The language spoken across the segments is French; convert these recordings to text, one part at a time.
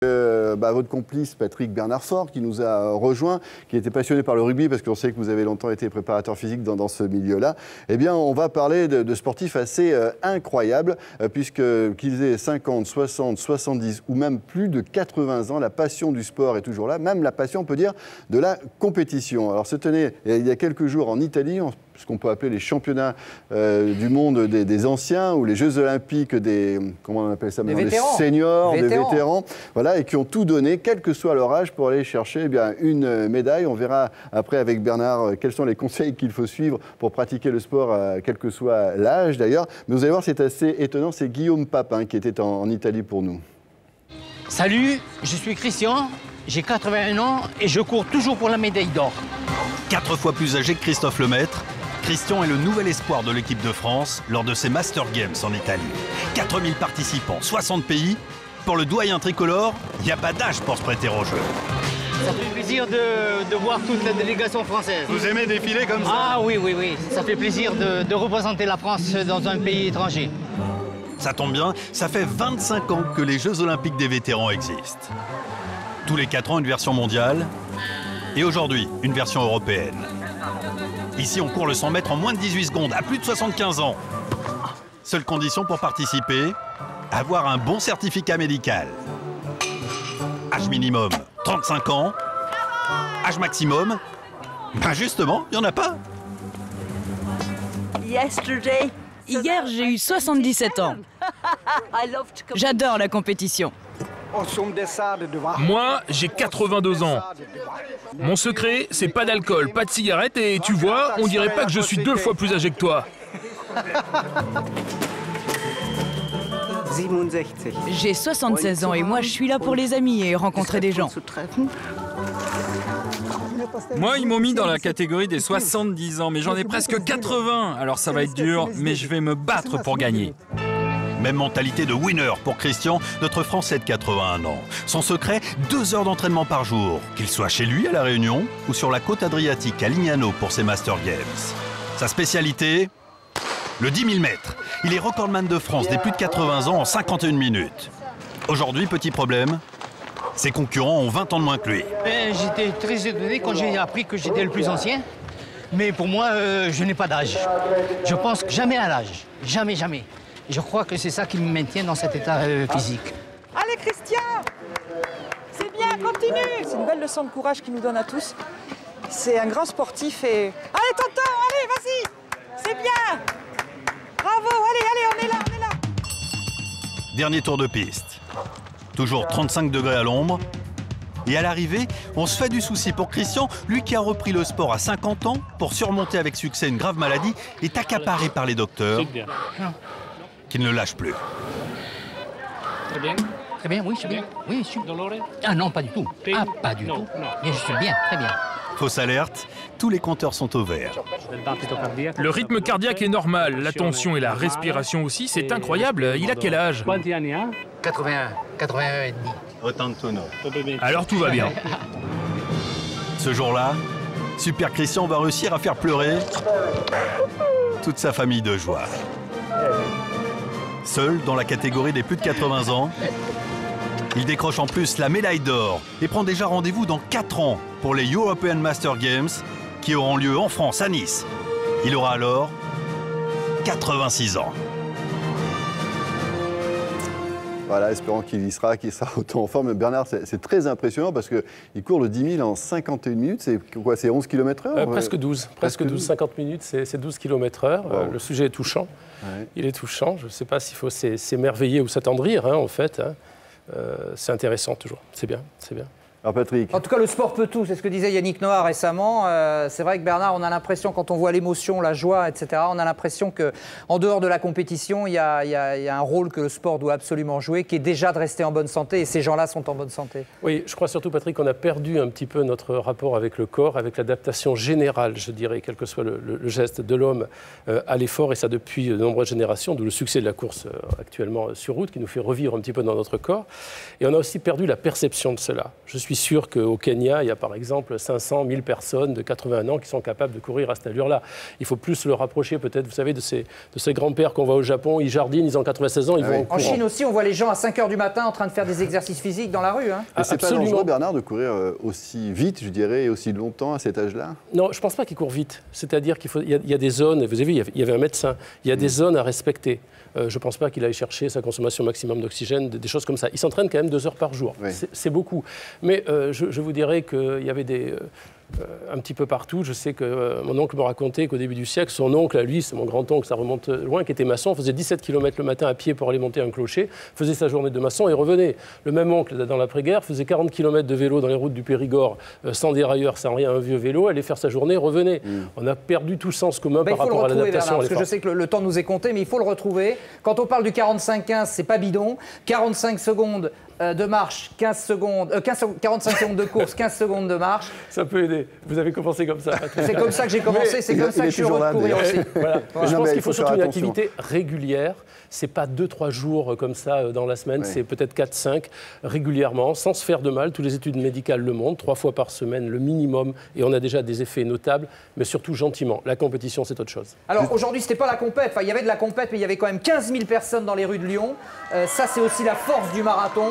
Votre complice Patrick Bernard-Faure qui nous a rejoint, qui était passionné par le rugby parce qu'on sait que vous avez longtemps été préparateur physique dans ce milieu-là. Eh bien, on va parler de sportifs assez incroyables qu'ils aient 50, 60, 70 ou même plus de 80 ans. La passion du sport est toujours là, même la passion, on peut dire, de la compétition. Alors, se tenait il y a quelques jours en Italie, ce qu'on peut appeler les championnats du monde des anciens ou les Jeux olympiques des, comment on appelle ça maintenant, des seniors, des vétérans, voilà, et qui ont tout donné, quel que soit leur âge, pour aller chercher une médaille. On verra après avec Bernard quels sont les conseils qu'il faut suivre pour pratiquer le sport, quel que soit l'âge d'ailleurs. Mais vous allez voir, c'est assez étonnant, c'est Guillaume Papin qui était en Italie pour nous. Salut, je suis Christian, j'ai 81 ans et je cours toujours pour la médaille d'or. 4 fois plus âgé que Christophe Lemaître, Christian est le nouvel espoir de l'équipe de France lors de ses Master Games en Italie. 4000 participants, 60 pays. Pour le doyen tricolore, il n'y a pas d'âge pour se prêter au jeu. Ça fait plaisir de voir toute la délégation française. Vous aimez défiler comme ça? Ah oui, oui, oui. Ça fait plaisir de représenter la France dans un pays étranger. Ça tombe bien, ça fait 25 ans que les Jeux Olympiques des vétérans existent. Tous les 4 ans, une version mondiale. Et aujourd'hui, une version européenne. Ici, on court le 100 mètres en moins de 18 secondes, à plus de 75 ans. Seule condition pour participer, avoir un bon certificat médical. Âge minimum, 35 ans. Âge maximum, justement, il n'y en a pas. Hier, j'ai eu 77 ans. J'adore la compétition. Moi, j'ai 82 ans. Mon secret, c'est pas d'alcool, pas de cigarette et tu vois, on dirait pas que je suis 2 fois plus âgé que toi. J'ai 76 ans et moi, je suis là pour les amis et rencontrer des gens. Moi, ils m'ont mis dans la catégorie des 70 ans, mais j'en ai presque 80. Alors ça va être dur, mais je vais me battre pour gagner. Même mentalité de winner pour Christian, notre Français de 81 ans. Son secret, 2 heures d'entraînement par jour, qu'il soit chez lui à La Réunion ou sur la côte adriatique à Lignano pour ses Master Games. Sa spécialité, le 10 000 mètres. Il est recordman de France des plus de 80 ans en 51 minutes. Aujourd'hui, petit problème, ses concurrents ont 20 ans de moins que lui. J'étais très étonné quand j'ai appris que j'étais le plus ancien. Mais pour moi, je n'ai pas d'âge. Je pense jamais à l'âge. Jamais, jamais. Je crois que c'est ça qui me maintient dans cet état physique. Allez, Christian! C'est bien, continue! C'est une belle leçon de courage qu'il nous donne à tous. C'est un grand sportif et... Allez, tonton, allez, vas-y! C'est bien! Bravo, allez, on est là, on est là! Dernier tour de piste. Toujours 35 degrés à l'ombre. Et à l'arrivée, on se fait du souci pour Christian, lui qui a repris le sport à 50 ans, pour surmonter avec succès une grave maladie, est accaparé par les docteurs qui ne le lâchent plus. Très bien. Très bien, oui, c'est bien. Oui, je suis... Ah non, pas du tout. Ah, pas du tout. Mais je suis bien, très bien. Fausse alerte, tous les compteurs sont au vert. Le rythme cardiaque est normal, la tension et la respiration aussi, c'est incroyable. Il a quel âge? 81, 81 et demi. Autant de tonneaux. Alors tout va bien. Ce jour-là, Super Christian va réussir à faire pleurer toute sa famille de joie. Seul dans la catégorie des plus de 80 ans, il décroche en plus la médaille d'or et prend déjà rendez-vous dans 4 ans pour les European Master Games qui auront lieu en France, à Nice. Il aura alors 86 ans. Voilà, espérons qu'il sera autant en forme. Bernard, c'est très impressionnant parce qu'il court le 10 000 en 51 minutes. C'est quoi? C'est 11 km/h? Presque 12. Presque 12. 50 minutes, c'est 12 km/h. Wow. Le sujet est touchant. Ouais. Il est touchant. Je ne sais pas s'il faut s'émerveiller ou s'attendrir, en fait. C'est intéressant toujours. C'est bien, c'est bien. Alors Patrick. En tout cas, le sport peut tout. C'est ce que disait Yannick Noah récemment. C'est vrai que Bernard, on a l'impression, quand on voit l'émotion, la joie, etc., on a l'impression qu'en dehors de la compétition, il y a un rôle que le sport doit absolument jouer, qui est déjà de rester en bonne santé. Et ces gens-là sont en bonne santé. Oui, je crois surtout, Patrick, qu'on a perdu un petit peu notre rapport avec le corps, avec l'adaptation générale, je dirais, quel que soit le geste de l'homme à l'effort. Et ça depuis de nombreuses générations, d'où le succès de la course actuellement sur route, qui nous fait revivre un petit peu dans notre corps. Et on a aussi perdu la perception de cela. Je suis suis sûr qu'au Kenya, il y a par exemple 500 000 personnes de 81 ans qui sont capables de courir à cette allure-là. Il faut plus le rapprocher peut-être, vous savez, de ces grands-pères qu'on voit au Japon. Ils jardinent, ils ont 96 ans, ils vont en courant. En Chine aussi, on voit les gens à 5 h du matin en train de faire des exercices physiques dans la rue. Hein. Et c'est pas dangereux, Bernard, de courir aussi vite, je dirais, et aussi longtemps à cet âge-là? Non, je ne pense pas qu'ils courent vite. C'est-à-dire qu'il y a des zones, vous avez vu, il y avait un médecin, il y a des zones à respecter. Je ne pense pas qu'il aille chercher sa consommation maximum d'oxygène, des choses comme ça. Il s'entraîne quand même 2 heures par jour. Oui. C'est beaucoup. Mais je vous dirais qu'il y avait un petit peu partout. Je sais que mon oncle me racontait qu'au début du siècle, son oncle, à lui, c'est mon grand-oncle, ça remonte loin, qui était maçon, faisait 17 km le matin à pied pour aller monter un clocher, faisait sa journée de maçon et revenait. Le même oncle, dans l'après-guerre, faisait 40 km de vélo dans les routes du Périgord, sans dérailleur, sans rien, un vieux vélo, allait faire sa journée, revenait. On a perdu tout sens commun par rapport à l'adaptation. Parce que je sais que le temps nous est compté, mais il faut le retrouver. Quand on parle du 45-15, c'est pas bidon. 45 secondes de marche, 45 secondes de course, 15 secondes de marche. Ça peut aider. Vous avez commencé comme ça. C'est comme ça que j'ai commencé, c'est comme ça que je suis heureux de courir aussi. Voilà. Je pense qu'il faut surtout une activité régulière. C'est pas 2-3 jours comme ça dans la semaine, c'est peut-être 4-5 régulièrement, sans se faire de mal. Toutes les études médicales le montrent, 3 fois par semaine, le minimum, et on a déjà des effets notables, mais surtout gentiment. La compétition, c'est autre chose. Alors aujourd'hui, c'était pas la compète. Enfin, il y avait de la compète, mais il y avait quand même 15 000 personnes dans les rues de Lyon. Ça, c'est aussi la force du marathon.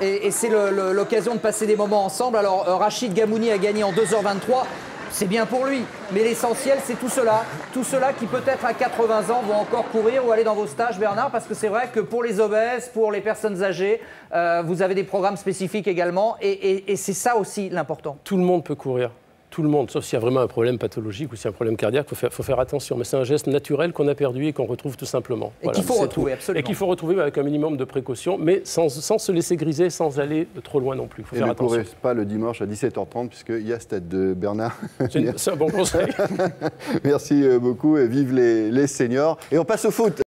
Et c'est l'occasion de passer des moments ensemble. Alors, Rachid Gamouni a gagné en 2h23. C'est bien pour lui. Mais l'essentiel, c'est tout cela. Tout cela qui, peut-être à 80 ans, vont encore courir ou aller dans vos stages, Bernard. Parce que c'est vrai que pour les obèses, pour les personnes âgées, vous avez des programmes spécifiques également. Et c'est ça aussi l'important. Tout le monde peut courir. Tout le monde, sauf s'il y a vraiment un problème pathologique ou s'il y a un problème cardiaque, il faut faire attention. Mais c'est un geste naturel qu'on a perdu et qu'on retrouve tout simplement. Et qu'il faut retrouver, absolument. Et qu'il faut retrouver avec un minimum de précaution, mais sans se laisser griser, sans aller trop loin non plus. Il faut faire attention. Et ne courez pas le dimanche à 17h30, puisqu'il y a Stade de Bernard. C'est un bon conseil. Merci beaucoup et vive les seniors. Et on passe au foot.